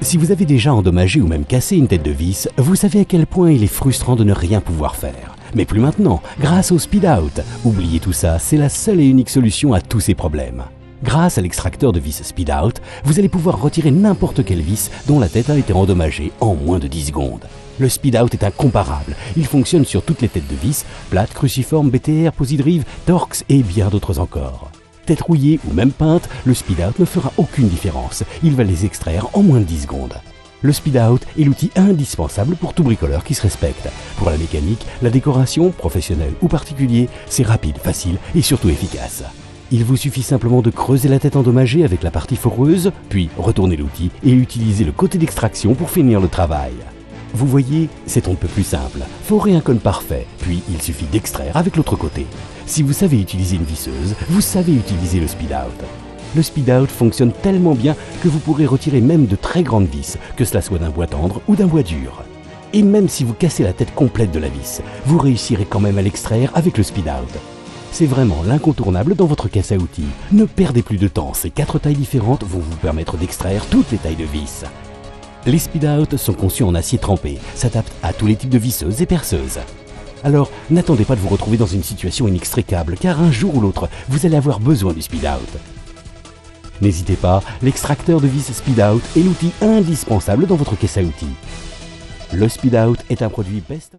Si vous avez déjà endommagé ou même cassé une tête de vis, vous savez à quel point il est frustrant de ne rien pouvoir faire. Mais plus maintenant, grâce au Speed Out. Oubliez tout ça, c'est la seule et unique solution à tous ces problèmes. Grâce à l'extracteur de vis Speed Out, vous allez pouvoir retirer n'importe quelle vis dont la tête a été endommagée en moins de 10 secondes. Le Speed Out est incomparable. Il fonctionne sur toutes les têtes de vis, plates, cruciformes, BTR, Posidrive, Torx et bien d'autres encore. Tête rouillée ou même peinte, le Speed Out ne fera aucune différence. Il va les extraire en moins de 10 secondes. Le Speed Out est l'outil indispensable pour tout bricoleur qui se respecte. Pour la mécanique, la décoration, professionnelle ou particulier, c'est rapide, facile et surtout efficace. Il vous suffit simplement de creuser la tête endommagée avec la partie foreuse, puis retourner l'outil et utiliser le côté d'extraction pour finir le travail. Vous voyez, c'est on ne peut plus simple. Forer un cône parfait, puis il suffit d'extraire avec l'autre côté. Si vous savez utiliser une visseuse, vous savez utiliser le Speed Out. Le Speed Out fonctionne tellement bien que vous pourrez retirer même de très grandes vis, que cela soit d'un bois tendre ou d'un bois dur. Et même si vous cassez la tête complète de la vis, vous réussirez quand même à l'extraire avec le Speed Out. C'est vraiment l'incontournable dans votre caisse à outils. Ne perdez plus de temps, ces 4 tailles différentes vont vous permettre d'extraire toutes les tailles de vis. Les Speed Out sont conçus en acier trempé, s'adaptent à tous les types de visseuses et perceuses. Alors, n'attendez pas de vous retrouver dans une situation inextricable, car un jour ou l'autre, vous allez avoir besoin du Speed Out. N'hésitez pas, l'extracteur de vis Speed Out est l'outil indispensable dans votre caisse à outils. Le Speed Out est un produit Best.